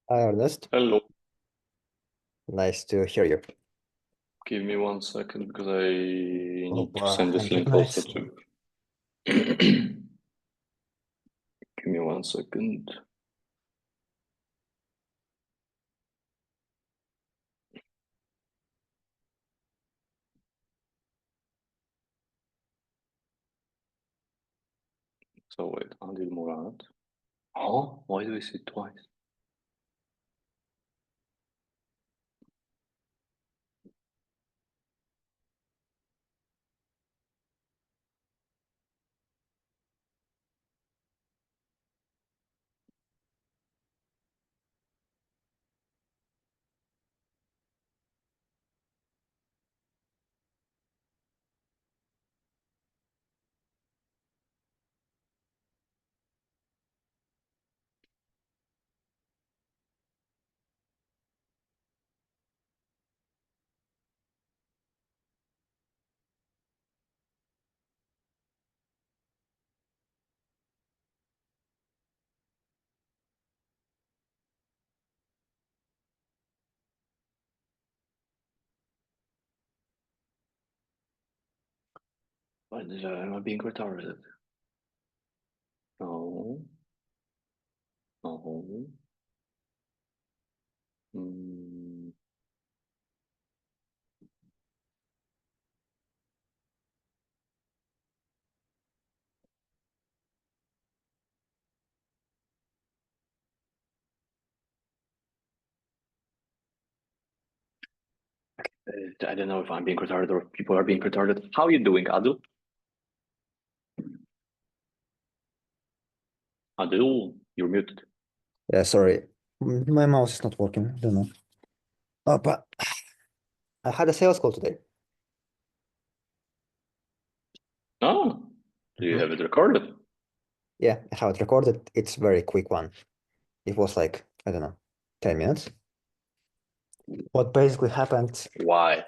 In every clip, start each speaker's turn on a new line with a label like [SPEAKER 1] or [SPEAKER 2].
[SPEAKER 1] Hi, Ernest.
[SPEAKER 2] Hello.
[SPEAKER 1] Nice to hear you.
[SPEAKER 2] Give me 1 second because I need to send this
[SPEAKER 1] Hundred
[SPEAKER 2] link also
[SPEAKER 1] nice.
[SPEAKER 2] to. Give me 1 second. So wait, Adil Murad. Oh, why do I see it twice? Am I being retarded? No. No. Mm. I don't know if I'm being retarded or if people are being retarded. How are you doing, Adil? Adil, you're muted.
[SPEAKER 1] Yeah, sorry. My mouse is not working. I don't know. Oh, but I had a sales call today.
[SPEAKER 2] Oh, do you
[SPEAKER 1] Mhm.
[SPEAKER 2] have it recorded?
[SPEAKER 1] Yeah, I have it recorded. It's a very quick one. It was like, I don't know, 10 minutes. What basically happened,
[SPEAKER 2] Why?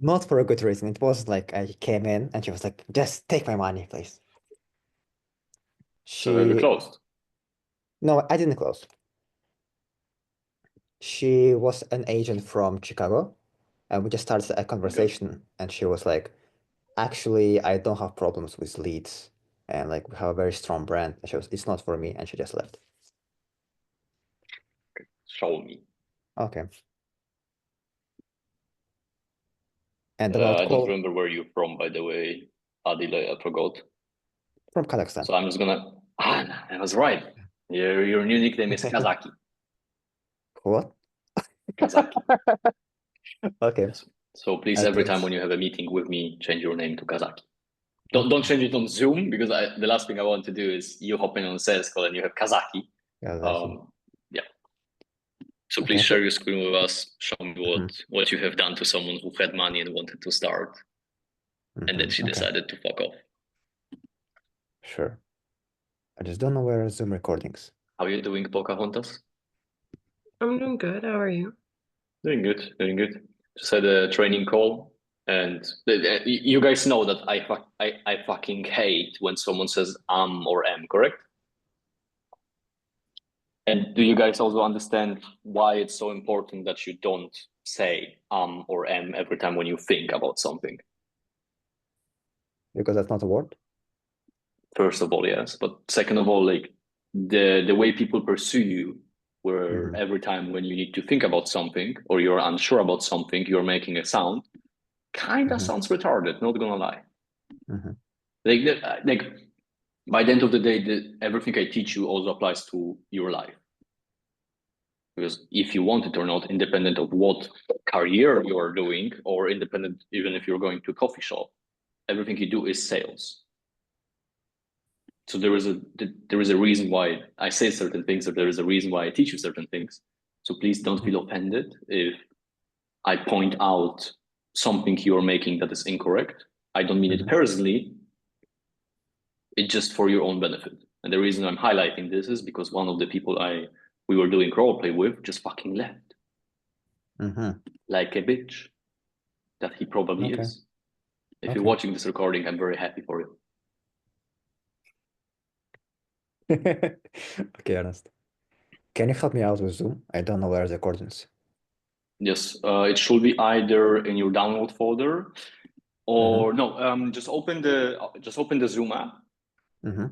[SPEAKER 1] not for a good reason. It was like I came in and she was like, just take my money, please.
[SPEAKER 2] So have you
[SPEAKER 1] She,
[SPEAKER 2] closed?
[SPEAKER 1] no, I didn't close. She was an agent from Chicago, and we just started a
[SPEAKER 2] Okay.
[SPEAKER 1] conversation, and she was like, actually, I don't have problems with leads, and like we have a very strong brand. And she was, it's not for me, and she just left.
[SPEAKER 2] Show me.
[SPEAKER 1] Okay. And about
[SPEAKER 2] I don't
[SPEAKER 1] call
[SPEAKER 2] remember where you're from, by the way, Adil. I forgot.
[SPEAKER 1] from Kazakhstan.
[SPEAKER 2] So I'm just gonna. Ah, I was right. Your new nickname is Kazaki.
[SPEAKER 1] What?
[SPEAKER 2] Kazaki.
[SPEAKER 1] Okay.
[SPEAKER 2] Yes. So please,
[SPEAKER 1] I
[SPEAKER 2] every time
[SPEAKER 1] thought
[SPEAKER 2] when you have a meeting with me, change your name to Kazaki. Don't
[SPEAKER 1] okay.
[SPEAKER 2] change it on Zoom because the last thing I want to do is you hopping on a sales call and you have Kazaki.
[SPEAKER 1] Kazaki.
[SPEAKER 2] Yeah. So
[SPEAKER 1] Okay.
[SPEAKER 2] please share your screen with us. Show me
[SPEAKER 1] Mhm,
[SPEAKER 2] what you have done to someone who had money and wanted to start, and then she
[SPEAKER 1] okay.
[SPEAKER 2] decided to fuck off.
[SPEAKER 1] Sure. I just don't know where are Zoom recordings.
[SPEAKER 2] How are you doing, Pocahontas?
[SPEAKER 3] I'm doing good. How are you?
[SPEAKER 2] Doing good, doing good. Just had a training call, and you guys know that I fucking hate when someone says or am, correct? And do you guys also understand why it's so important that you don't say or am every time when you think about something?
[SPEAKER 1] Because that's not a word.
[SPEAKER 2] First of all, yes, but second of all, like the way people pursue you, where
[SPEAKER 1] Mhm,
[SPEAKER 2] every time when you need to think about something or you're unsure about something, you're making a sound, kind of
[SPEAKER 1] mhm,
[SPEAKER 2] sounds retarded. Not gonna lie.
[SPEAKER 1] mhm,
[SPEAKER 2] Like by the end of the day, everything I teach you also applies to your life. Because if you want it or not, independent of what career you're doing, or independent, even if you're going to a coffee shop, everything you do is sales. So there is a reason why I say certain things, or there is a reason why I teach you certain things. So please don't
[SPEAKER 1] mhm,
[SPEAKER 2] feel offended if I point out something you're making that is incorrect. I don't mean it
[SPEAKER 1] mhm.
[SPEAKER 2] personally. It's just for your own benefit. And the reason I'm highlighting this is because one of the people we were doing role play with just fucking left
[SPEAKER 1] Mhm.
[SPEAKER 2] like a bitch that he probably
[SPEAKER 1] Okay.
[SPEAKER 2] is. If you're
[SPEAKER 1] Okay.
[SPEAKER 2] watching this recording, I'm very happy for you.
[SPEAKER 1] Okay, Ernest. Can you help me out with Zoom? I don't know where the coordinates.
[SPEAKER 2] Yes, it should be either in your download folder or no. Just open the Zoom app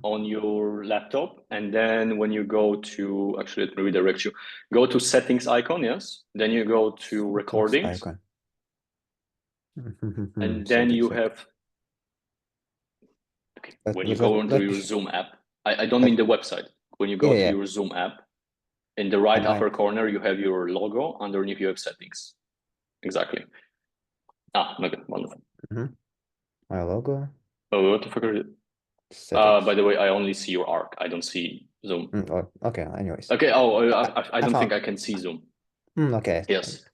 [SPEAKER 2] on your laptop, and then when you go to actually let me redirect you. Go to settings icon, yes. Then you go to recordings,
[SPEAKER 1] Icon.
[SPEAKER 2] and then you
[SPEAKER 1] Settings,
[SPEAKER 2] have. Okay, when you
[SPEAKER 1] let-
[SPEAKER 2] go
[SPEAKER 1] let-
[SPEAKER 2] into
[SPEAKER 1] let-
[SPEAKER 2] your Zoom app, I don't mean the website. When you go to
[SPEAKER 1] Yeah.
[SPEAKER 2] your Zoom app, in the right
[SPEAKER 1] And I-
[SPEAKER 2] upper corner, you have your logo. Underneath, you have settings. Exactly. Okay, wonderful.
[SPEAKER 1] My logo.
[SPEAKER 2] Oh, what the fuck are you? By the way, I only see your arc. I don't see Zoom.
[SPEAKER 1] Okay, anyways.
[SPEAKER 2] Okay. Oh, I don't think
[SPEAKER 1] found-
[SPEAKER 2] I can see Zoom.
[SPEAKER 1] Okay.
[SPEAKER 2] Yes.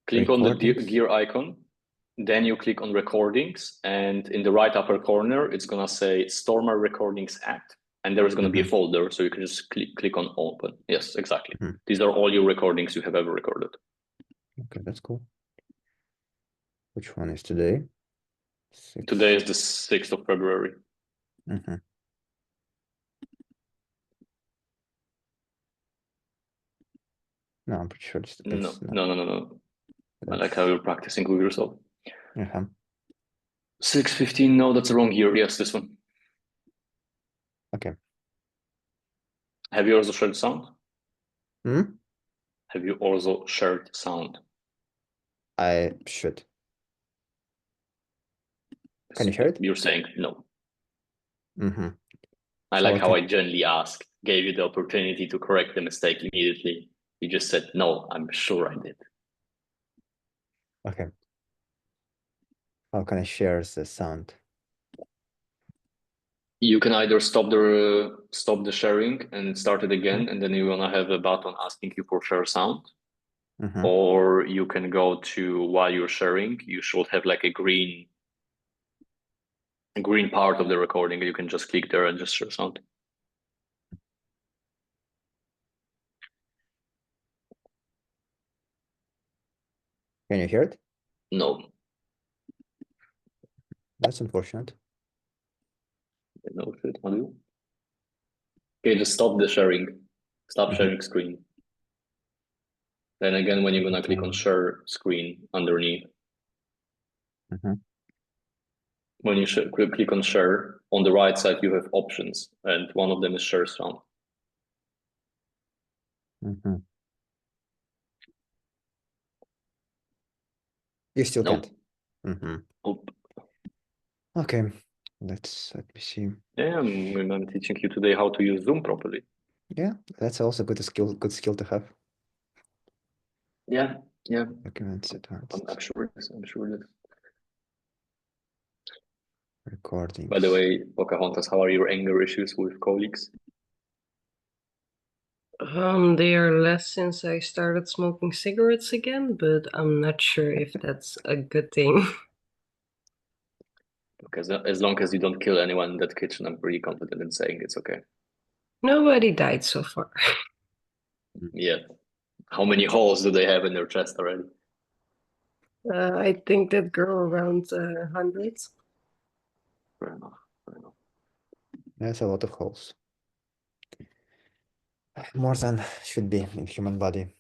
[SPEAKER 2] Click on the
[SPEAKER 1] Recordings.
[SPEAKER 2] gear icon. Then you click on recordings, and in the right upper corner, it's gonna say Stormer Recordings Act, and there is gonna be a folder, so you can just click on open. Yes, exactly. These are all your recordings you have ever recorded.
[SPEAKER 1] Okay, that's cool. Which one is today?
[SPEAKER 2] Today is the 6th of February.
[SPEAKER 1] No, I'm pretty sure it's
[SPEAKER 2] No. I like how you're practicing with yourself. 6:15. No, that's the wrong year. Yes, this one.
[SPEAKER 1] Okay.
[SPEAKER 2] Have you also shared sound?
[SPEAKER 1] Hmm?
[SPEAKER 2] Have you also shared sound?
[SPEAKER 1] I should. Can you share it?
[SPEAKER 2] You're saying no. I
[SPEAKER 1] So
[SPEAKER 2] like how
[SPEAKER 1] can-
[SPEAKER 2] I gently asked, gave you the opportunity to correct the mistake immediately. You just said, no, I'm sure I did.
[SPEAKER 1] Okay. How can I share the sound?
[SPEAKER 2] You can either stop the sharing and start it again, and then you're gonna have a button asking you for share sound. Or you can go to, while you're sharing, you should have like a green part of the recording. You can just click there and just share sound.
[SPEAKER 1] Can you hear it?
[SPEAKER 2] No.
[SPEAKER 1] That's unfortunate.
[SPEAKER 2] No shit, how do you? Okay, just stop the sharing. Stop sharing screen. Then again, when you're gonna click on share screen underneath, when you click on share, on the right side you have options, and one of them is share sound.
[SPEAKER 1] You still
[SPEAKER 2] Nope.
[SPEAKER 1] can't.
[SPEAKER 2] Nope.
[SPEAKER 1] Okay, let me see.
[SPEAKER 2] Yeah, I'm teaching you today how to use Zoom properly.
[SPEAKER 1] Yeah, that's also good skill to have.
[SPEAKER 2] Yeah.
[SPEAKER 1] Documents advanced.
[SPEAKER 2] I'm sure it is.
[SPEAKER 1] Recordings.
[SPEAKER 2] By the way, Pocahontas, how are your anger issues with colleagues?
[SPEAKER 3] They are less since I started smoking cigarettes again, but I'm not sure if that's a good thing.
[SPEAKER 2] Because as long as you don't kill anyone in that kitchen, I'm pretty confident in saying it's okay.
[SPEAKER 3] Nobody died so far.
[SPEAKER 2] Yeah. How many holes do they have in their chest already?
[SPEAKER 3] I think that girl around hundreds.
[SPEAKER 2] Fair enough.
[SPEAKER 1] That's a lot of holes. More than should be in human body.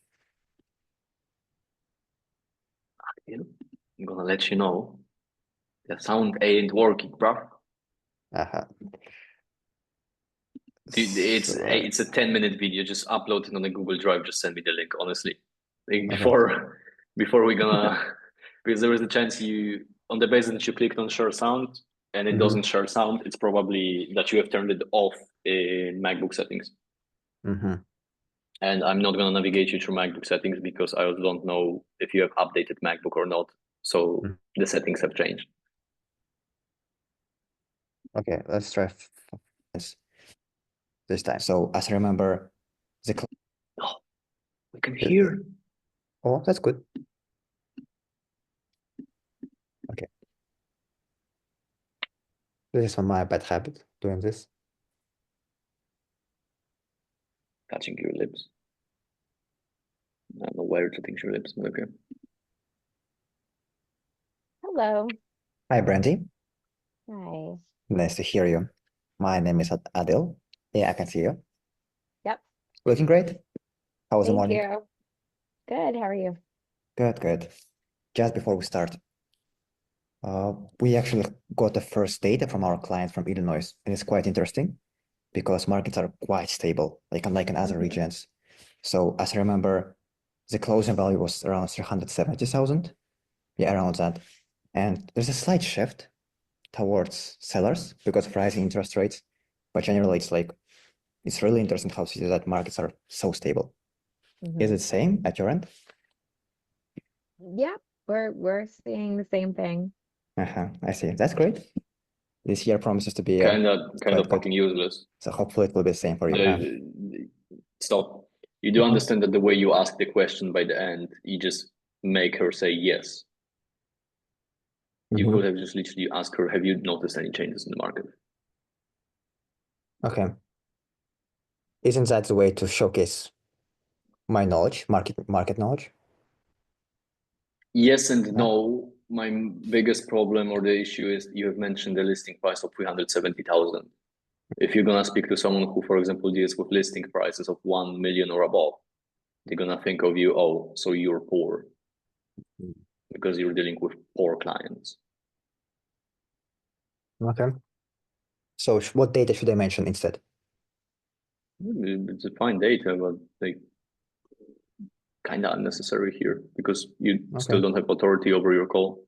[SPEAKER 2] I'm gonna let you know. The sound ain't working, bro. Dude, it's a 10-minute video. Just upload it on a Google Drive. Just send me the link. Honestly, like, before we're gonna, because there is a chance you, on the basis that you clicked on share sound and it doesn't share sound, it's probably that you have turned it off in MacBook settings. And I'm not gonna navigate you through MacBook settings because I also don't know if you have updated MacBook or not. So the settings have changed.
[SPEAKER 1] Okay, let's try this time. So as I remember,
[SPEAKER 2] Oh, we can hear.
[SPEAKER 1] Oh, that's good. Okay. This is my bad habit, doing this.
[SPEAKER 2] Touching your lips. I don't know where to touch your lips, but okay.
[SPEAKER 4] Hello.
[SPEAKER 1] Hi, Brandy.
[SPEAKER 4] Hi.
[SPEAKER 1] Nice to hear you. My name is Adil. Yeah, I can see you.
[SPEAKER 4] Yep.
[SPEAKER 1] Looking great. How was the
[SPEAKER 4] Thank
[SPEAKER 1] morning?
[SPEAKER 4] you. Good. How are you?
[SPEAKER 1] Good, good. Just before we start, we actually got the first data from our client from Illinois, and it's quite interesting because markets are quite stable, like unlike in other regions. So as I remember, the closing value was around 370,000. Yeah, around that. And there's a slight shift towards sellers because of rising interest rates. But generally, it's really interesting how to see that markets are so stable. Is it same at your end?
[SPEAKER 4] Yep. We're seeing the same thing.
[SPEAKER 1] I see. That's great. This year promises to be
[SPEAKER 2] Kind of
[SPEAKER 1] quite good.
[SPEAKER 2] fucking useless.
[SPEAKER 1] So hopefully it will be the same for you.
[SPEAKER 2] Stop. You do understand that the way you ask the question by the end, you just make her say yes. You could have just literally asked her, have you noticed any changes in the market?
[SPEAKER 1] Okay. Isn't that the way to showcase my knowledge, market knowledge?
[SPEAKER 2] Yes and no. My biggest problem or the issue is you have mentioned the listing price of 370,000. If you're gonna speak to someone who, for example, deals with listing prices of 1 million or above, they're gonna think of you, oh, so you're poor because you're dealing with poor clients.
[SPEAKER 1] Okay. So what data should I mention instead?
[SPEAKER 2] It's a fine data, but like kind of unnecessary here because you still don't have authority over your call.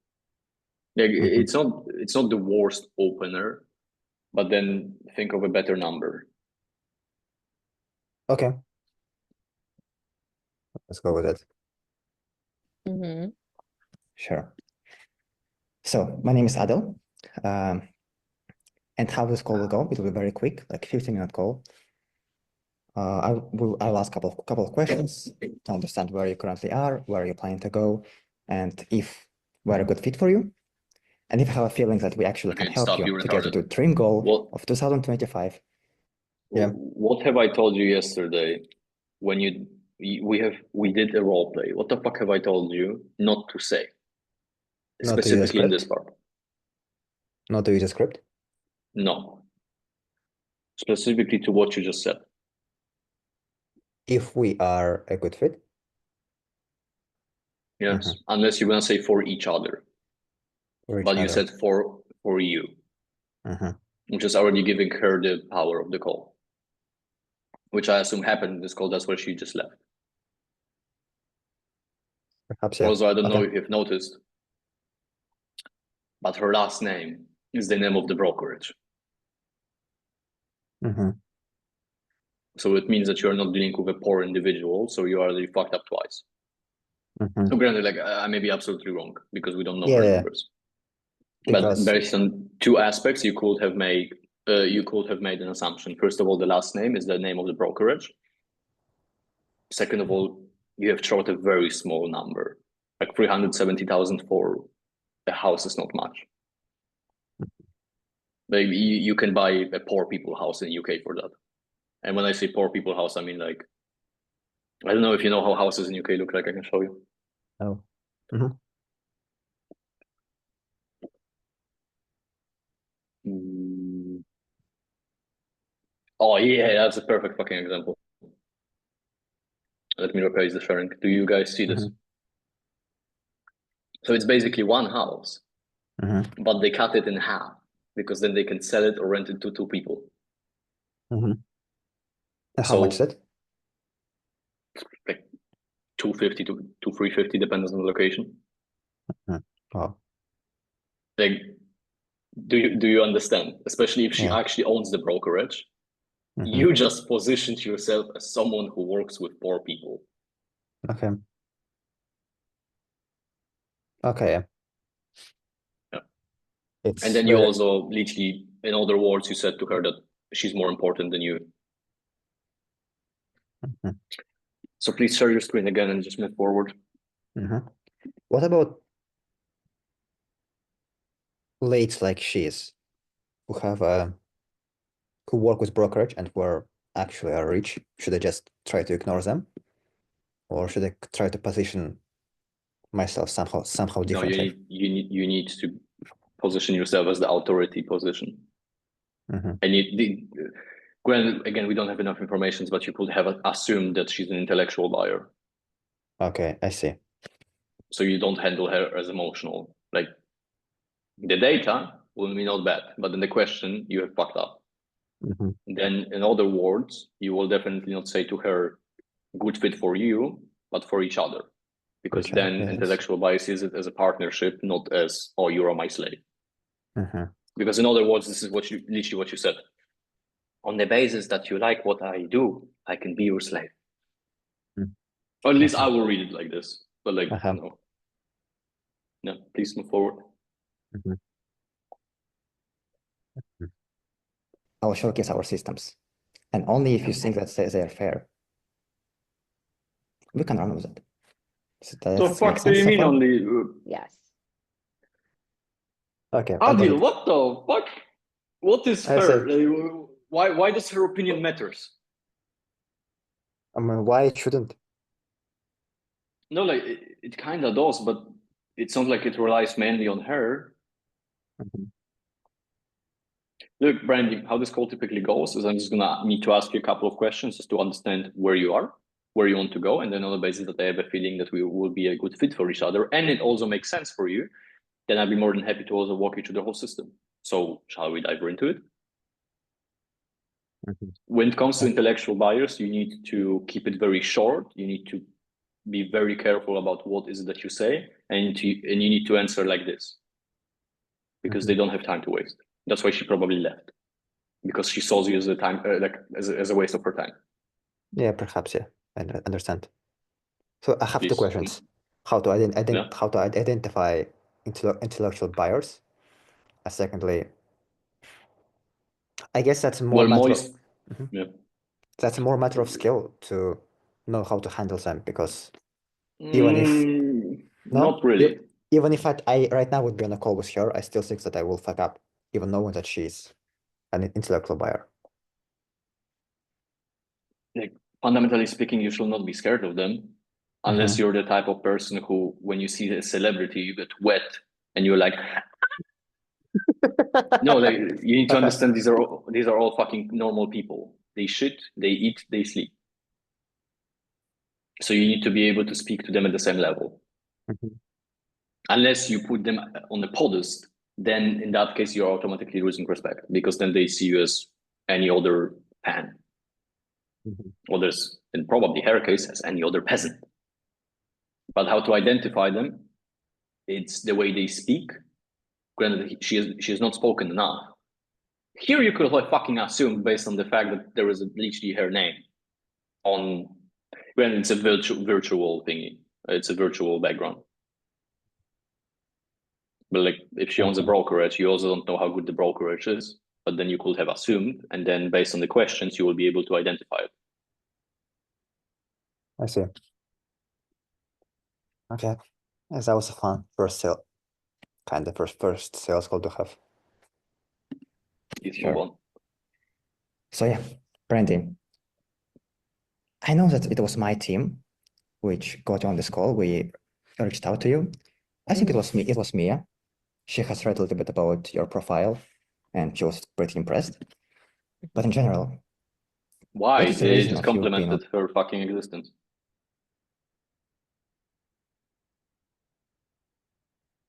[SPEAKER 2] Like it's not the worst opener, but then think of a better number.
[SPEAKER 1] Okay. Let's go with it. Sure. So my name is Adel. And how this call will go, it will be very quick, like 15-minute call. I'll ask a couple of questions to understand where you currently are, where you're planning to go, and if we're a good fit for you. And if I have a feeling that we actually can help you to get to the dream goal of 2025. Yeah.
[SPEAKER 2] What have I told you yesterday when we did a role play? What the fuck have I told you not to say?
[SPEAKER 1] Not to use a
[SPEAKER 2] Specifically in
[SPEAKER 1] script?
[SPEAKER 2] this part.
[SPEAKER 1] Not to use a script?
[SPEAKER 2] No. Specifically to what you just said.
[SPEAKER 1] If we are a good fit?
[SPEAKER 2] Yes. Unless you're gonna say for each other. But you said for you. Which is already giving her the power of the call. Which I assume happened in this call, that's where she just left.
[SPEAKER 1] Perhaps, yeah.
[SPEAKER 2] Also, I don't know if you've noticed, but her last name is the name of the brokerage. So it means that you're not dealing with a poor individual, so you are already fucked up twice. So granted, like I may be absolutely wrong because we don't know her numbers. But based on two aspects, you could have made an assumption. First of all, the last name is the name of the brokerage. Second of all, you have thrown a very small number, like 370,000 for a house is not much. Maybe you can buy a poor people house in UK for that. And when I say poor people house, I mean like, I don't know if you know how houses in UK look like. I can show you.
[SPEAKER 1] Oh.
[SPEAKER 2] Oh yeah, that's a perfect fucking example. Let me replace the sharing. Do you guys see this? So it's basically one house, but they cut it in half because then they can sell it or rent it to two people.
[SPEAKER 1] How much is it?
[SPEAKER 2] Like 250 to 350, depends on the location.
[SPEAKER 1] Wow.
[SPEAKER 2] Like, do you understand? Especially if she actually owns the brokerage, you just positioned yourself as someone who works with poor people.
[SPEAKER 1] Okay. Okay.
[SPEAKER 2] Yeah.
[SPEAKER 1] It's
[SPEAKER 2] and then you also literally, in other words, you said to her that she's more important than you. So please share your screen again and just move forward.
[SPEAKER 1] What about ladies like she is, who have who work with brokerage and who are actually are rich? Should I just try to ignore them, or should I try to position myself somehow differently?
[SPEAKER 2] No, you need to position yourself as the authority position. And Granted, again, we don't have enough information, but you could have assumed that she's an intellectual buyer.
[SPEAKER 1] Okay, I see.
[SPEAKER 2] So you don't handle her as emotional. Like the data will be not bad, but then the question you have fucked up.
[SPEAKER 1] Mm-hmm.
[SPEAKER 2] Then in other words, you will definitely not say to her, good fit for you, but for each other. Because
[SPEAKER 1] each other,
[SPEAKER 2] then
[SPEAKER 1] yes.
[SPEAKER 2] intellectual bias is it as a partnership, not as, oh, you're my slave.
[SPEAKER 1] Mm-hmm.
[SPEAKER 2] Because in other words, this is what you literally what you said. On the basis that you like what I do, I can be your slave. Or at least I will read it like this. But like, no. No, please move forward.
[SPEAKER 1] Mm-hmm. I will showcase our systems. And only if you think that they are fair, we can run with it. So
[SPEAKER 2] The fuck do you mean only?
[SPEAKER 4] Yes.
[SPEAKER 1] Okay.
[SPEAKER 2] Adil, what the fuck? What is
[SPEAKER 1] I
[SPEAKER 2] fair?
[SPEAKER 1] said-
[SPEAKER 2] Why does her opinion matters?
[SPEAKER 1] I mean, why it shouldn't?
[SPEAKER 2] No, like it kind of does, but it sounds like it relies mainly on her.
[SPEAKER 1] Mm-hmm.
[SPEAKER 2] Look, Brandy, how this call typically goes is I'm just gonna need to ask you a couple of questions just to understand where you are, where you want to go, and then on the basis that I have a feeling that we will be a good fit for each other, and it also makes sense for you, then I'd be more than happy to also walk you through the whole system. So shall we dive into it?
[SPEAKER 1] Mm-hmm.
[SPEAKER 2] When it comes to intellectual bias, you need to keep it very short. You need to be very careful about what is it that you say, and you need to answer like this, because they don't have time to waste. That's why she probably left, because she saw you as a time, as a waste of her time.
[SPEAKER 1] Yeah, perhaps. Yeah, I understand. So I have
[SPEAKER 2] Please.
[SPEAKER 1] two questions: how to identify intellectual bias, and secondly, I guess that's more that's more matter of skill to know how to handle them, because even if
[SPEAKER 2] not really.
[SPEAKER 1] Even if I right now would be on a call with her, I still think that I will fuck up, even knowing that she's an intellectual buyer.
[SPEAKER 2] Like, fundamentally speaking, you should not be scared of them, unless you're the type of person who, when you see a celebrity, you get wet and you're like, no, like you need to understand these are all fucking normal people. They shit, they eat, they sleep. So you need to be able to speak to them at the same level. Unless you put them on a pedestal, then in that case you're automatically losing respect, because then they see you as any other pan. Or there's, in probably her case, as any other peasant. But how to identify them? It's the way they speak. Granted, she has not spoken enough. Here you could have fucking assumed based on the fact that there is literally her name on. Granted, it's a virtual thingy. It's a virtual background. But like, if she owns a brokerage, you also don't know how good the brokerage is. But then you could have assumed, and then based on the questions, you will be able to identify it.
[SPEAKER 1] I see. Okay. Yes, that was a fun first sale. Kind of first sales call to have.
[SPEAKER 2] Sure.
[SPEAKER 1] So yeah, Brandy, I know that it was my team which got you on this call. We reached out to you. I think it was me. It was Mia. She has read a little bit about your profile, and she was pretty impressed. But in general,
[SPEAKER 2] why? They just
[SPEAKER 1] of you being
[SPEAKER 2] complimented her fucking existence.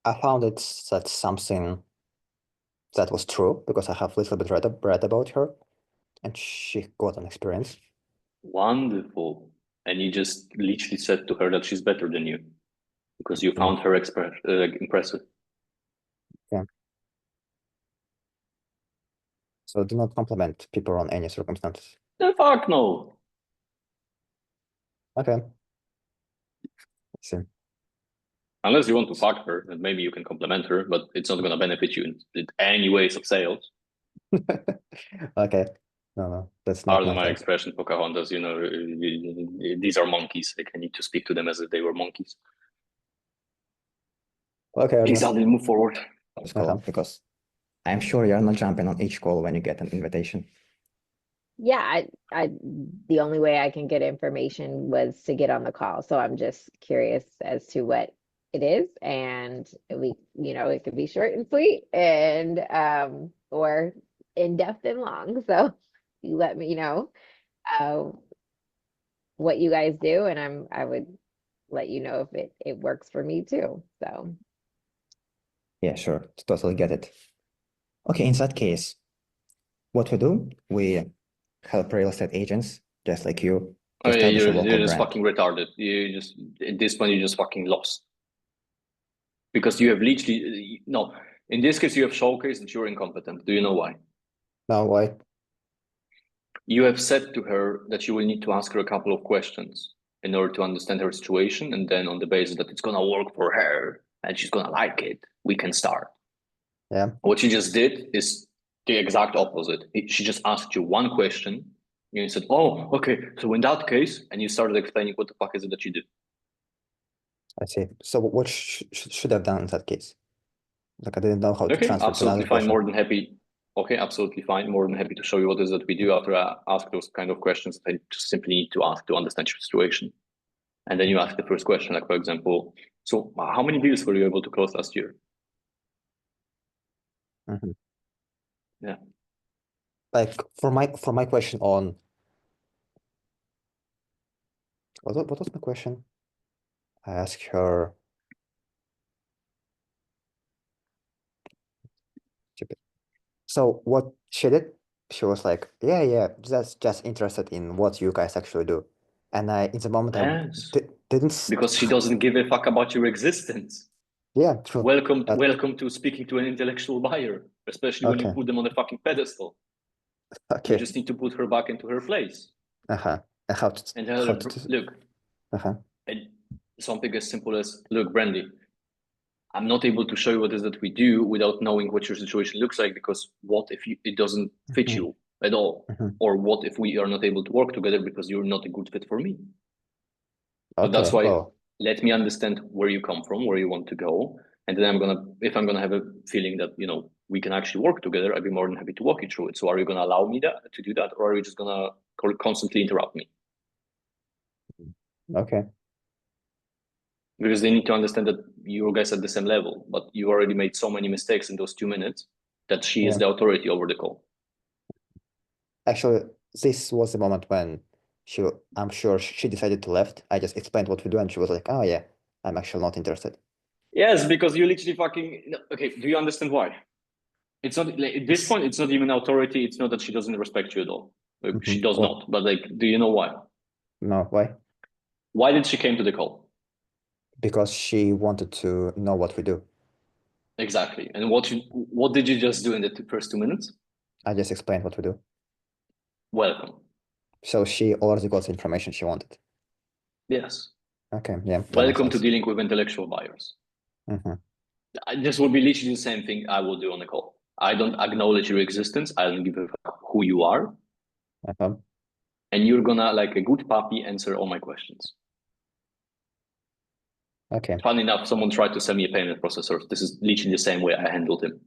[SPEAKER 1] I found that's something that was true, because I have a little bit read about her, and she got an experience.
[SPEAKER 2] Wonderful. And you just literally said to her that she's better than you, because you found her impressive.
[SPEAKER 1] Yeah. So do not compliment people on any circumstances.
[SPEAKER 2] The fuck no.
[SPEAKER 1] Okay. Let's see.
[SPEAKER 2] Unless you want to fuck her, and maybe you can compliment her, but it's not going to benefit you in any ways of sales.
[SPEAKER 1] Okay. No, that's not.
[SPEAKER 2] Pardon my expression, Pocahontas. You know, these are monkeys. Like, I need to speak to them as if they were monkeys.
[SPEAKER 1] Okay.
[SPEAKER 2] Exactly. Move forward.
[SPEAKER 1] Because I'm sure you're not jumping on each call when you get an invitation.
[SPEAKER 4] Yeah, I the only way I can get information was to get on the call. So I'm just curious as to what it is, and it could be short and sweet, and or in depth and long. So you let me know uh, what you guys do, and I would let you know if it works for me too. So
[SPEAKER 1] Yeah, sure. Totally get it. Okay, in that case, what we do, we help real estate agents, just like you, to
[SPEAKER 2] Oh yeah,
[SPEAKER 1] establish a local
[SPEAKER 2] you're just
[SPEAKER 1] brand.
[SPEAKER 2] fucking retarded. You just at this point you just fucking lost because you have literally no. In this case, you have showcased that you're incompetent. Do you know why?
[SPEAKER 1] Now, why?
[SPEAKER 2] You have said to her that you will need to ask her a couple of questions in order to understand her situation, and then on the basis that it's gonna work for her and she's gonna like it, we can start.
[SPEAKER 1] Yeah.
[SPEAKER 2] What she just did is the exact opposite. She just asked you one question, and you said, "Oh, okay. So in that case," and you started explaining what the fuck is it that you do.
[SPEAKER 1] I see. So what should I have done in that case? Like I didn't know how to
[SPEAKER 2] Okay,
[SPEAKER 1] transfer to
[SPEAKER 2] absolutely
[SPEAKER 1] another
[SPEAKER 2] fine.
[SPEAKER 1] person.
[SPEAKER 2] More than happy. Okay, absolutely fine. More than happy to show you what it is that we do after I ask those kind of questions. I just simply need to ask to understand your situation. And then you ask the first question, like, for example, so how many deals were you able to close last year?
[SPEAKER 1] Mhm.
[SPEAKER 2] Yeah.
[SPEAKER 1] Like for my question on what was my question? I asked her. Stupid. So what she did, she was like, yeah, just interested in what you guys actually do. And in the moment
[SPEAKER 2] Yes.
[SPEAKER 1] didn't
[SPEAKER 2] Because she doesn't give a fuck about your existence.
[SPEAKER 1] yeah, true.
[SPEAKER 2] Welcome,
[SPEAKER 1] But
[SPEAKER 2] welcome to speaking to an intellectual buyer, especially when you
[SPEAKER 1] okay.
[SPEAKER 2] put them on a fucking pedestal. You
[SPEAKER 1] Okay.
[SPEAKER 2] just need to put her back into her place.
[SPEAKER 1] Uh-huh. And how
[SPEAKER 2] And
[SPEAKER 1] to
[SPEAKER 2] look,
[SPEAKER 1] uh-huh.
[SPEAKER 2] and something as simple as, look, Brandy, I'm not able to show you what it is that we do without knowing what your situation looks like, because what if it doesn't fit
[SPEAKER 1] Mhm.
[SPEAKER 2] you at all?
[SPEAKER 1] Mhm.
[SPEAKER 2] Or what if we are not able to work together because you're not a good fit for me? So that's
[SPEAKER 1] Okay.
[SPEAKER 2] why
[SPEAKER 1] Oh,
[SPEAKER 2] let me understand where you come from, where you want to go. And then if I'm gonna have a feeling that, we can actually work together, I'd be more than happy to walk you through it. So are you gonna allow me to do that? Or are you just gonna constantly interrupt me?
[SPEAKER 1] okay.
[SPEAKER 2] Because they need to understand that you guys are at the same level, but you already made so many mistakes in those 2 minutes that she is
[SPEAKER 1] Yeah.
[SPEAKER 2] the authority over the call.
[SPEAKER 1] Actually, this was the moment when I'm sure she decided to left. I just explained what we do and she was like, oh yeah, I'm actually not interested.
[SPEAKER 2] Yes, because you literally fucking okay. Do you understand why? It's not like, at this point. It's not even authority. It's not that she doesn't respect you at all. Like, she does
[SPEAKER 1] Well,
[SPEAKER 2] not. But like, do you know why?
[SPEAKER 1] no, why?
[SPEAKER 2] Why did she came to the call?
[SPEAKER 1] Because she wanted to know what we do.
[SPEAKER 2] Exactly. And what did you just do in the first 2 minutes?
[SPEAKER 1] I just explained what we do.
[SPEAKER 2] Welcome.
[SPEAKER 1] So she already got the information she wanted.
[SPEAKER 2] Yes.
[SPEAKER 1] Okay, yeah, that makes
[SPEAKER 2] Welcome to
[SPEAKER 1] sense.
[SPEAKER 2] dealing with intellectual buyers. This would be literally the same thing I will do on the call. I don't acknowledge your existence. I don't give a fuck who you are.
[SPEAKER 1] Uh-huh.
[SPEAKER 2] And you're gonna, like a good puppy, answer all my questions.
[SPEAKER 1] Okay.
[SPEAKER 2] Funny enough, someone tried to sell me a payment processor. This is literally the same way I handled him.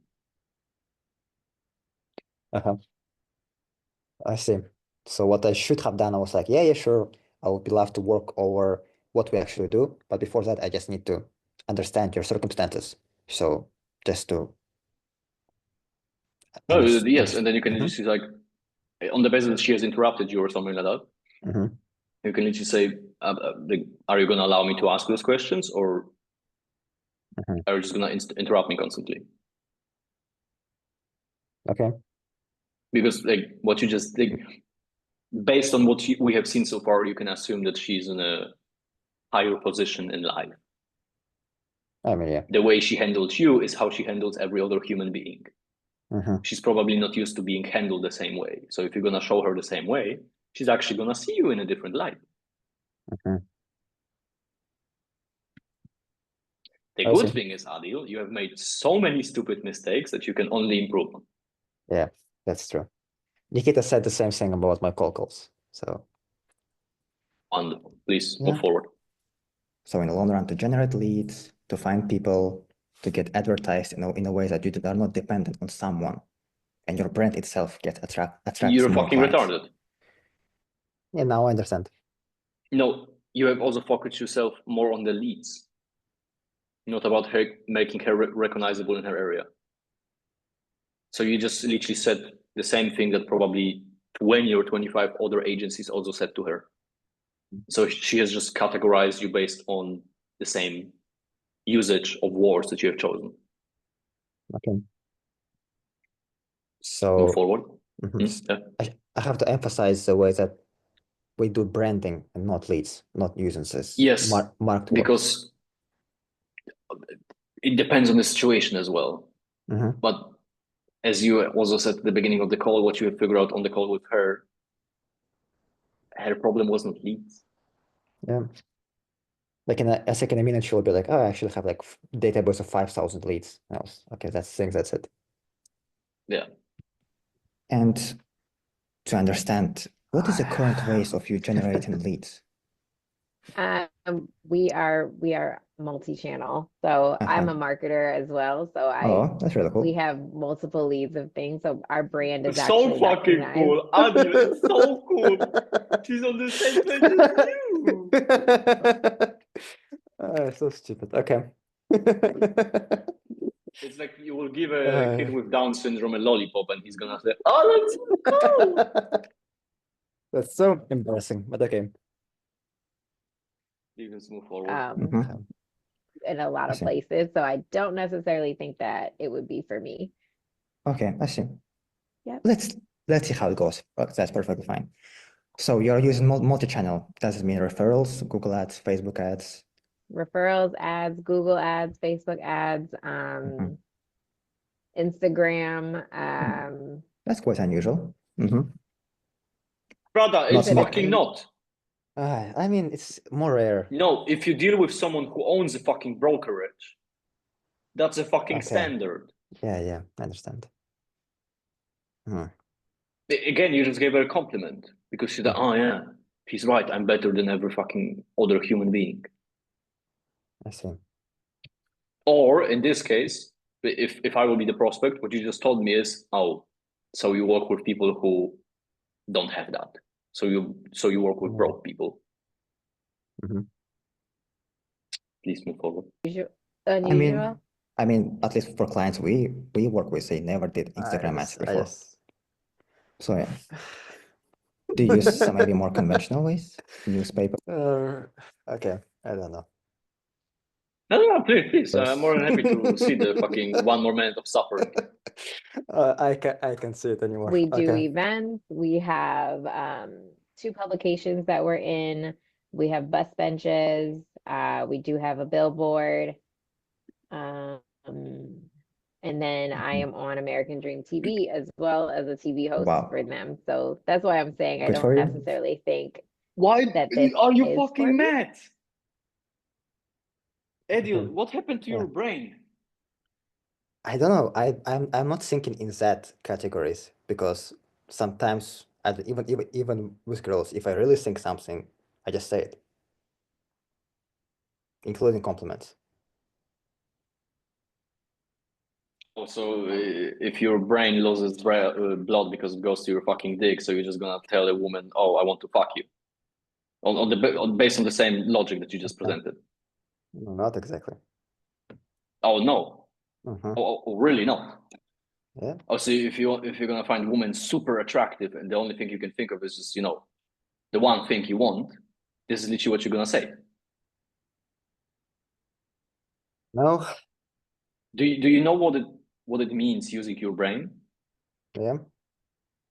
[SPEAKER 1] Uh-huh. I see. So what I should have done, I was like, yeah, sure. I would be love to work over what we actually do. But before that, I just need to understand your circumstances. So just to
[SPEAKER 2] No, yes, and then you can
[SPEAKER 1] Mhm.
[SPEAKER 2] just see, like, on the basis that she has interrupted you or something like that,
[SPEAKER 1] Mhm.
[SPEAKER 2] you can literally say, like, are you going to allow me to ask those questions, or
[SPEAKER 1] Mhm.
[SPEAKER 2] are you just going to interrupt me constantly?
[SPEAKER 1] Okay.
[SPEAKER 2] Because like what you just like, based on what we have seen so far, you can assume that she's in a higher position in life.
[SPEAKER 1] I mean, yeah.
[SPEAKER 2] The way she handles you is how she handles every other human being.
[SPEAKER 1] Mhm.
[SPEAKER 2] She's probably not used to being handled the same way. So if you're going to show her the same way, she's actually going to see you in a different light.
[SPEAKER 1] Mhm.
[SPEAKER 2] The
[SPEAKER 1] I
[SPEAKER 2] good
[SPEAKER 1] see.
[SPEAKER 2] thing is, Adil, you have made so many stupid mistakes that you can only improve on.
[SPEAKER 1] Yeah, that's true. Nikita said the same thing about my call calls. So
[SPEAKER 2] Wonderful. Please
[SPEAKER 1] yeah.
[SPEAKER 2] move forward.
[SPEAKER 1] So in the long run, to generate leads, to find people, to get advertised in a way that you are not dependent on someone, and your brand itself attracts
[SPEAKER 2] You're
[SPEAKER 1] more
[SPEAKER 2] fucking
[SPEAKER 1] clients.
[SPEAKER 2] retarded.
[SPEAKER 1] Yeah, now I understand.
[SPEAKER 2] No, you have also focused yourself more on the leads, not about her making her recognizable in her area. So you just literally said the same thing that probably 20 or 25 other agencies also said to her. So she has just categorized you based on the same usage of words that you have chosen.
[SPEAKER 1] Okay.
[SPEAKER 2] Move
[SPEAKER 1] So
[SPEAKER 2] forward.
[SPEAKER 1] mhm.
[SPEAKER 2] Yeah.
[SPEAKER 1] I have to emphasize the way that we do branding and not leads, not nuisances.
[SPEAKER 2] Yes,
[SPEAKER 1] Marked words.
[SPEAKER 2] because it depends on the situation as well.
[SPEAKER 1] Mhm.
[SPEAKER 2] But as you also said at the beginning of the call, what you have figured out on the call with her, her problem wasn't leads.
[SPEAKER 1] Yeah. Like in a second, a minute, she'll be like, "Oh, I actually have like database of 5,000 leads." And I was, okay, that's it.
[SPEAKER 2] Yeah.
[SPEAKER 1] And to understand, what is the current ways of you generating leads?
[SPEAKER 4] We are multi-channel. So I'm a marketer as well. So
[SPEAKER 1] Oh, that's really
[SPEAKER 4] we
[SPEAKER 1] cool.
[SPEAKER 4] have multiple leads of things. So our brand is
[SPEAKER 2] It's so
[SPEAKER 4] actually
[SPEAKER 2] fucking
[SPEAKER 4] recognized.
[SPEAKER 2] cool. Adi, it's so cool. She's on the same page as you.
[SPEAKER 1] Oh, so stupid. Okay.
[SPEAKER 2] It's like you will give a kid with Down syndrome a lollipop and he's gonna say, "Oh, that's so cool."
[SPEAKER 1] That's so embarrassing, but okay.
[SPEAKER 2] You can move forward.
[SPEAKER 1] Mhm.
[SPEAKER 4] In a lot
[SPEAKER 1] I
[SPEAKER 4] of
[SPEAKER 1] see.
[SPEAKER 4] places. So I don't necessarily think that it would be for me.
[SPEAKER 1] Okay, I see.
[SPEAKER 4] Yep.
[SPEAKER 1] Let's see how it goes. Okay, that's perfectly fine. So you're using multi-channel. Does it mean referrals, Google Ads, Facebook ads?
[SPEAKER 4] Referrals, ads, Google ads, Facebook ads,
[SPEAKER 1] Mhm.
[SPEAKER 4] Instagram,
[SPEAKER 1] That's quite unusual. Mhm.
[SPEAKER 2] Brother, it's
[SPEAKER 1] Not-
[SPEAKER 2] fucking not.
[SPEAKER 1] I mean, it's more rare.
[SPEAKER 2] No, if you deal with someone who owns a fucking brokerage, that's a fucking
[SPEAKER 1] Okay.
[SPEAKER 2] standard.
[SPEAKER 1] Yeah, I understand.
[SPEAKER 2] Again, you just gave her a compliment because she's like, "Oh yeah, he's right. I'm better than every fucking other human being."
[SPEAKER 1] I see.
[SPEAKER 2] Or in this case, if I will be the prospect, what you just told me is, "Oh, so you work with people who don't have that. So you work with broke people."
[SPEAKER 1] Mhm.
[SPEAKER 2] Please move forward.
[SPEAKER 4] unusual.
[SPEAKER 1] I mean, at least for clients we work with, they never did Instagram ads before. So yeah. Do you use some maybe more conventional ways? Newspaper? Okay, I don't know.
[SPEAKER 2] No, please. I'm more than happy to see the fucking 1 more minute of suffering.
[SPEAKER 1] I can see it anymore.
[SPEAKER 4] We do
[SPEAKER 1] Okay.
[SPEAKER 4] events. We have 2 publications that we're in. We have bus benches. We do have a billboard. And then I am on American Dream TV as well as a TV host
[SPEAKER 1] Wow.
[SPEAKER 4] for them. So that's why I'm saying I
[SPEAKER 1] Good for
[SPEAKER 4] don't
[SPEAKER 1] you.
[SPEAKER 4] necessarily think
[SPEAKER 2] Why
[SPEAKER 4] that this
[SPEAKER 2] are you
[SPEAKER 4] is for
[SPEAKER 2] fucking
[SPEAKER 4] me.
[SPEAKER 2] mad? Eddie,
[SPEAKER 1] Okay.
[SPEAKER 2] what happened to your brain?
[SPEAKER 1] I don't know. I'm not thinking in that categories because sometimes even with girls, if I really think something, I just say it, including compliments.
[SPEAKER 2] Also, if your brain loses blood because it goes to your fucking dick, so you're just gonna tell a woman, "Oh, I want to fuck you," based on the same logic that you just presented.
[SPEAKER 1] No, not exactly.
[SPEAKER 2] Oh no.
[SPEAKER 1] Mhm.
[SPEAKER 2] Oh, really not.
[SPEAKER 1] Yeah.
[SPEAKER 2] Oh, so if you're gonna find women super attractive and the only thing you can think of is just the one thing you want, this is literally what you're gonna say.
[SPEAKER 1] No.
[SPEAKER 2] Do you know what it means using your brain?
[SPEAKER 1] Yeah.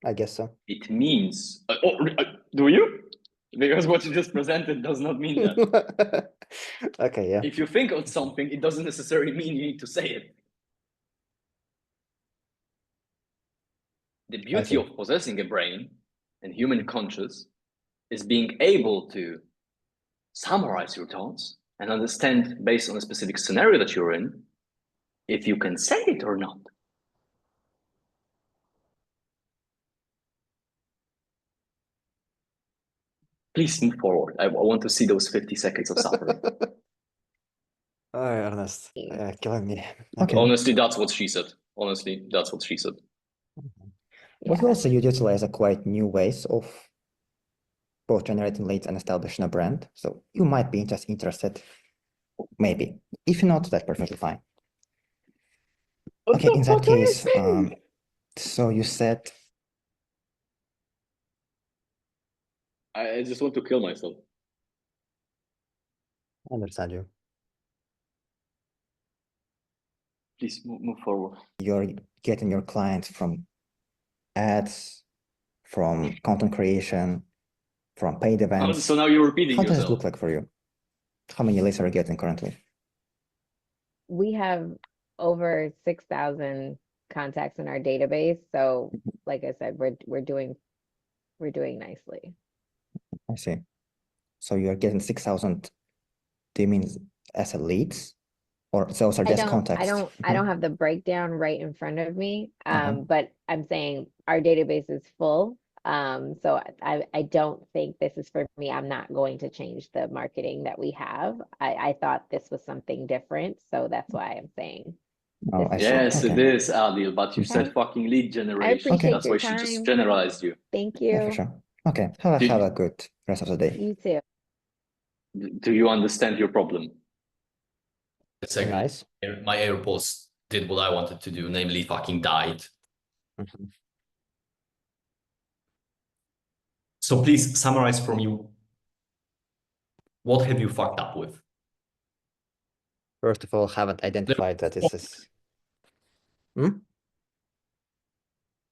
[SPEAKER 1] I guess so.
[SPEAKER 2] It means do you? Because what you just presented does not mean that.
[SPEAKER 1] Okay, yeah.
[SPEAKER 2] If you think of something, it doesn't necessarily mean you need to say it. The beauty
[SPEAKER 1] see.
[SPEAKER 2] of possessing a brain and human conscious is being able to summarize your thoughts and understand based on a specific scenario that you're in if you can say it or not. Please move forward. I want to see those 50 seconds of suffering.
[SPEAKER 1] Oh, Ernest, killing me. Okay.
[SPEAKER 2] Honestly, that's what she said. Honestly, that's what she said.
[SPEAKER 1] But also you utilize a quite new ways of both generating leads and establishing a brand. So you might be just interested, maybe. If not, that's perfectly fine.
[SPEAKER 2] What
[SPEAKER 1] Okay,
[SPEAKER 2] the
[SPEAKER 1] in
[SPEAKER 2] fuck
[SPEAKER 1] that
[SPEAKER 2] are you
[SPEAKER 1] case,
[SPEAKER 2] saying?
[SPEAKER 1] so you said
[SPEAKER 2] I just want to kill myself.
[SPEAKER 1] I understand you.
[SPEAKER 2] Please move forward.
[SPEAKER 1] You're getting your clients from ads, from content creation, from paid events.
[SPEAKER 2] So now you're repeating
[SPEAKER 1] How does it
[SPEAKER 2] yourself.
[SPEAKER 1] look like for you? How many leads are you getting currently?
[SPEAKER 4] We have over 6,000 contacts in our database. So like I said, we're doing nicely.
[SPEAKER 1] I see. So you're getting 6,000, do you mean as a leads? Or those are
[SPEAKER 4] I
[SPEAKER 1] just
[SPEAKER 4] don't
[SPEAKER 1] contacts?
[SPEAKER 4] I don't have the breakdown right in front of me.
[SPEAKER 1] Uh-huh.
[SPEAKER 4] But I'm saying our database is full. So I don't think this is for me. I'm not going to change the marketing that we have. I thought this was something different, so that's why I'm saying
[SPEAKER 1] Oh,
[SPEAKER 4] this
[SPEAKER 1] I
[SPEAKER 4] is
[SPEAKER 1] see.
[SPEAKER 4] not
[SPEAKER 2] Yes,
[SPEAKER 4] for
[SPEAKER 2] it
[SPEAKER 1] Okay.
[SPEAKER 4] me.
[SPEAKER 2] is, Adil, but you said
[SPEAKER 4] Okay.
[SPEAKER 2] fucking lead
[SPEAKER 4] I
[SPEAKER 2] generation.
[SPEAKER 4] appreciate
[SPEAKER 2] That's
[SPEAKER 4] your
[SPEAKER 2] why she just
[SPEAKER 4] time.
[SPEAKER 2] generalized you.
[SPEAKER 4] Thank
[SPEAKER 1] Yeah, for
[SPEAKER 4] you.
[SPEAKER 1] sure. Okay. Have
[SPEAKER 2] Do,
[SPEAKER 1] a good rest of the day.
[SPEAKER 4] You too.
[SPEAKER 2] do you understand your problem?
[SPEAKER 5] Second,
[SPEAKER 1] Nice.
[SPEAKER 5] my AirPods did what I wanted to do, namely fucking died.
[SPEAKER 1] Mhm.
[SPEAKER 5] So please summarize from you. What have you fucked up with?
[SPEAKER 1] First of all, haven't identified that this is. Hmm?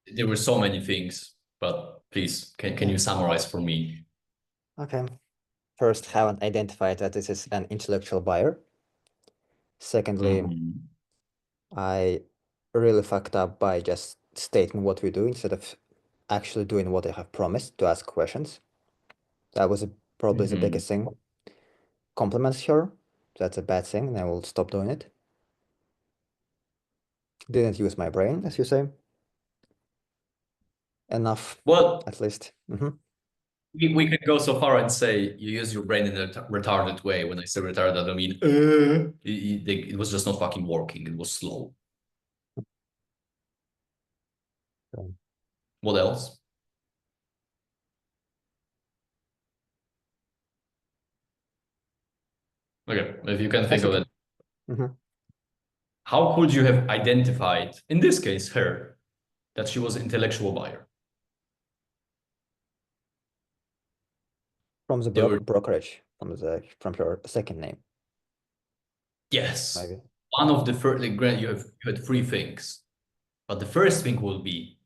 [SPEAKER 5] There were so many things, but please, can you summarize for me?
[SPEAKER 1] Okay. First, haven't identified that this is an intellectual buyer. Secondly, I really fucked up by just stating what we do instead of actually doing what I have promised to ask questions. That was probably the biggest thing. Compliments her. That's a bad thing, and I will stop doing it. Didn't use my brain, as you say. Enough,
[SPEAKER 5] Well,
[SPEAKER 1] at least. Mhm.
[SPEAKER 5] we can go so far and say you use your brain in a retarded way. When I say retarded, I don't mean it was just not fucking working. It was slow.
[SPEAKER 1] Okay.
[SPEAKER 5] What else? Okay, if you can think
[SPEAKER 1] That's
[SPEAKER 5] of
[SPEAKER 1] okay.
[SPEAKER 5] it.
[SPEAKER 1] Mhm.
[SPEAKER 5] How could you have identified, in this case, her, that she was an intellectual buyer?
[SPEAKER 1] From the
[SPEAKER 5] There were,
[SPEAKER 1] brokerage, from your second name,
[SPEAKER 5] yes,
[SPEAKER 1] maybe.
[SPEAKER 5] one of the first, like, you had three things, but the first thing will be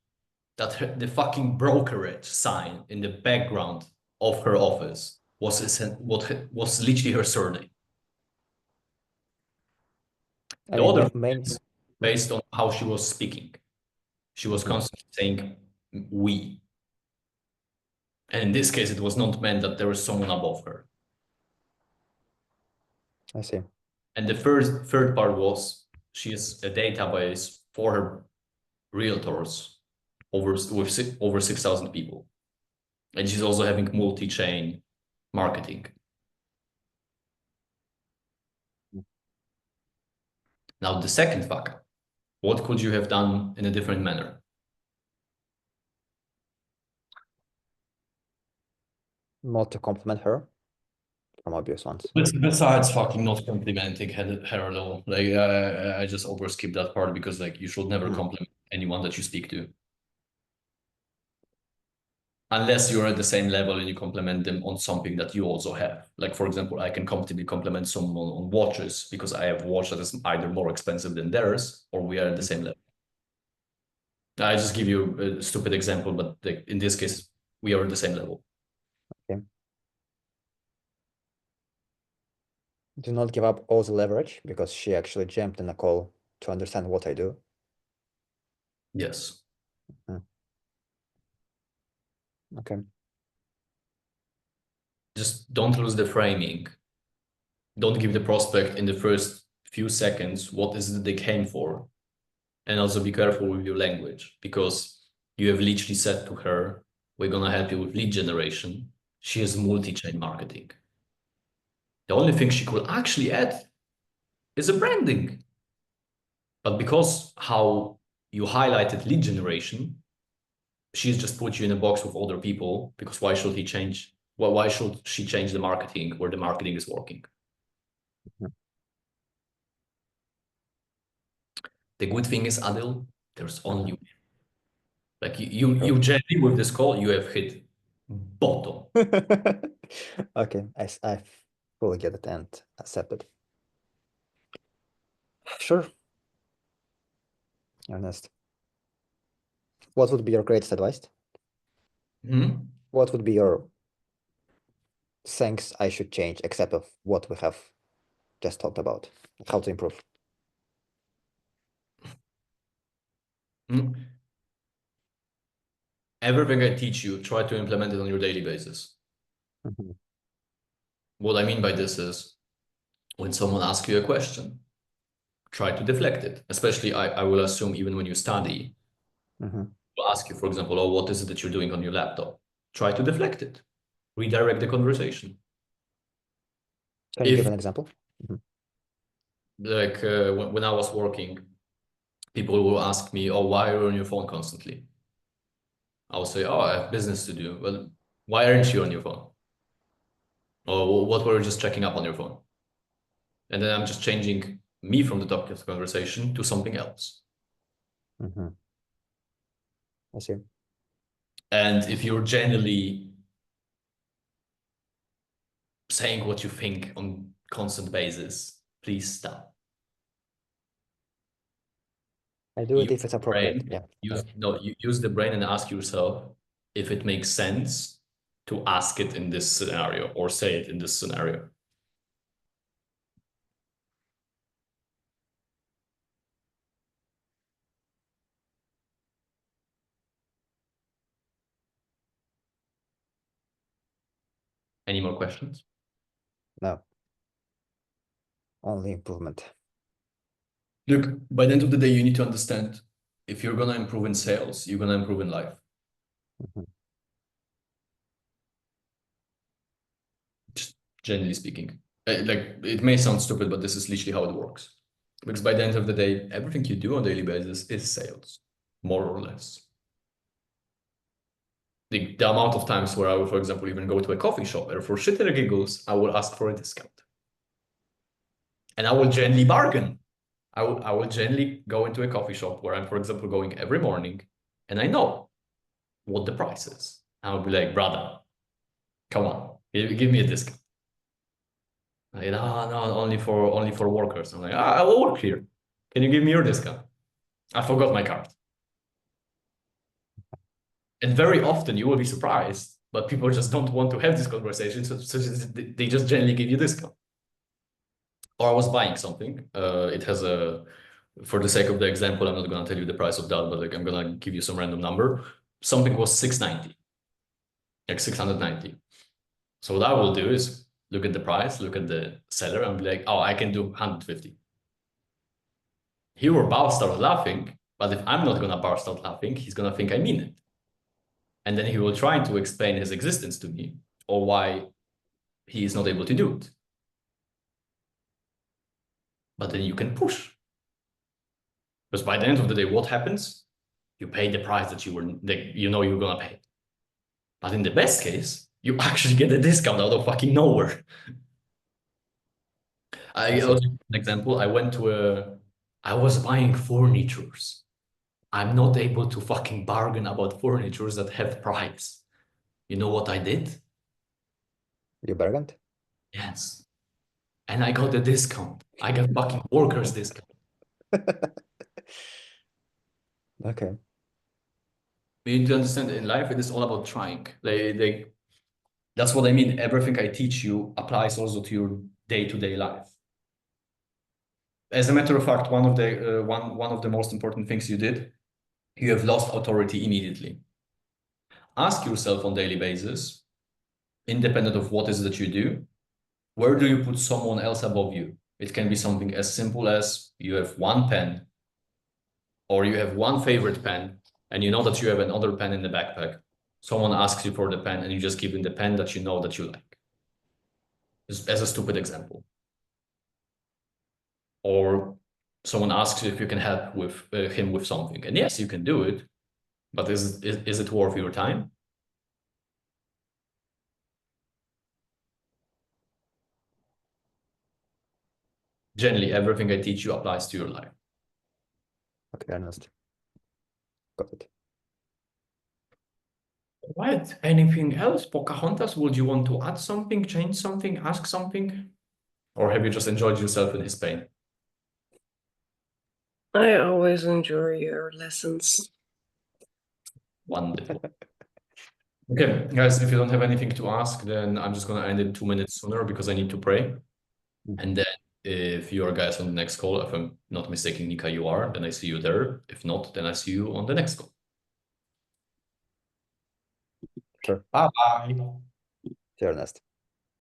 [SPEAKER 5] that the fucking brokerage sign in the background of her office what was literally her surname.
[SPEAKER 1] I
[SPEAKER 5] The
[SPEAKER 1] mean,
[SPEAKER 5] other
[SPEAKER 1] main.
[SPEAKER 5] is based on how she was speaking. She was constantly saying we. And in this case, it was not meant that there was someone above her.
[SPEAKER 1] I see.
[SPEAKER 5] And the third part was she has a database for her realtors with over 6,000 people. And she's also having multi-chain marketing. Now, the second fuck up, what could you have done in a different manner?
[SPEAKER 1] Not to compliment her, from obvious ones.
[SPEAKER 5] Besides fucking not complimenting her at all, like I just overskip that part because like you should never compliment anyone that you speak to, unless you're at the same level and you compliment them on something that you also have. Like for example, I can comfortably compliment someone on watches because I have a watch that is either more expensive than theirs or we are at the same level. I just give you a stupid example, but like, in this case, we are at the same level.
[SPEAKER 1] Okay. Do not give up all the leverage because she actually jumped in a call to understand what I do.
[SPEAKER 5] Yes.
[SPEAKER 1] Okay.
[SPEAKER 5] Just don't lose the framing. Don't give the prospect in the first few seconds what is it they came for. And also be careful with your language because you have literally said to her, we're going to help you with lead generation. She has multi-chain marketing. The only thing she could actually add is a branding. But because how you highlighted lead generation, she's just put you in a box with other people because why should he change? Well, why should she change the marketing where the marketing is working? The good thing is, Adil, there's only like you generally with this call, you have hit bottom.
[SPEAKER 1] Okay, I fully get it and accept it. Sure. Ernest, what would be your greatest advice?
[SPEAKER 5] Hmm?
[SPEAKER 1] What would be your things I should change, except of what we have just talked about? How to improve?
[SPEAKER 5] Hmm? Everything I teach you, try to implement it on your daily basis.
[SPEAKER 1] Mhm.
[SPEAKER 5] What I mean by this is when someone asks you a question, try to deflect it. Especially, I will assume, even when you study,
[SPEAKER 1] Mhm.
[SPEAKER 5] will ask you, for example, oh, what is it that you're doing on your laptop? Try to deflect it. Redirect the conversation.
[SPEAKER 1] Can you give
[SPEAKER 5] If,
[SPEAKER 1] an example? Mhm.
[SPEAKER 5] like, when I was working, people will ask me, oh, why are you on your phone constantly? I will say, oh, I have business to do. Well, why aren't you on your phone? Or what were you just checking up on your phone? And then I'm just changing me from the topic of the conversation to something else.
[SPEAKER 1] Mhm. I see.
[SPEAKER 5] And if you're generally saying what you think on constant basis, please stop.
[SPEAKER 1] I do it
[SPEAKER 5] Use
[SPEAKER 1] if it's
[SPEAKER 5] the
[SPEAKER 1] appropriate.
[SPEAKER 5] brain,
[SPEAKER 1] Yeah.
[SPEAKER 5] use the brain and ask yourself if it makes sense to ask it in this scenario or say it in this scenario. Any more questions?
[SPEAKER 1] No. Only improvement.
[SPEAKER 5] Look, by the end of the day, you need to understand if you're gonna improve in sales, you're gonna improve in life.
[SPEAKER 1] Mhm.
[SPEAKER 5] Just generally speaking. Like, it may sound stupid, but this is literally how it works. Because by the end of the day, everything you do on a daily basis is sales, more or less. The amount of times where I will, for example, even go to a coffee shop and for shit and giggles, I will ask for a discount. And I will generally bargain. I will generally go into a coffee shop where I'm, for example, going every morning and I know what the price is. I'll be like, brother, come on, give me a discount. Like, no, only for workers. I'm like, I will work here. Can you give me your discount? I forgot my card. And very often you will be surprised, but people just don't want to have this conversation, so they just generally give you discount. Or I was buying something. It has a, for the sake of the example, I'm not gonna tell you the price of that, but like I'm gonna give you some random number. Something was 690, like 690. So what I will do is look at the price, look at the seller, and be like, oh, I can do 150. He will burst out laughing, but if I'm not gonna burst out laughing, he's gonna think I mean it. And then he will try to explain his existence to me or why he is not able to do it. But then you can push. Because by the end of the day, what happens? You pay the price that you know you're gonna pay. But in the best case, you actually get a discount out of fucking nowhere. I'll give an example. I was buying furnitures. I'm not able to fucking bargain about furnitures that have price. You know what I did?
[SPEAKER 1] You bargained?
[SPEAKER 5] Yes. And I got a discount. I got fucking workers discount.
[SPEAKER 1] Okay.
[SPEAKER 5] You need to understand in life, it is all about trying. That's what I mean. Everything I teach you applies also to your day-to-day life. As a matter of fact, one of the most important things you did, you have lost authority immediately. Ask yourself on daily basis, independent of what is that you do, where do you put someone else above you? It can be something as simple as you have one pen or you have one favorite pen and you know that you have another pen in the backpack. Someone asks you for the pen and you just give him the pen that you know that you like. Just as a stupid example. Or someone asks you if you can help with him with something. And yes, you can do it, but is it worth your time? Generally, everything I teach you applies to your life.
[SPEAKER 1] Okay, Ernest. Got it.
[SPEAKER 5] Right. Anything else? Pocahontas, would you want to add something, change something, ask something? Or have you just enjoyed yourself in Spain?
[SPEAKER 3] I always enjoy your lessons.
[SPEAKER 5] Wonderful. Okay, guys, if you don't have anything to ask, then I'm just going to end it 2 minutes sooner because I need to pray. And then if you are guys on the next call, if I'm not mistaken, Nika, you are, then I see you there. If not, then I see you on the next call.
[SPEAKER 1] Sure.
[SPEAKER 5] Bye-bye.
[SPEAKER 1] See you, Ernest.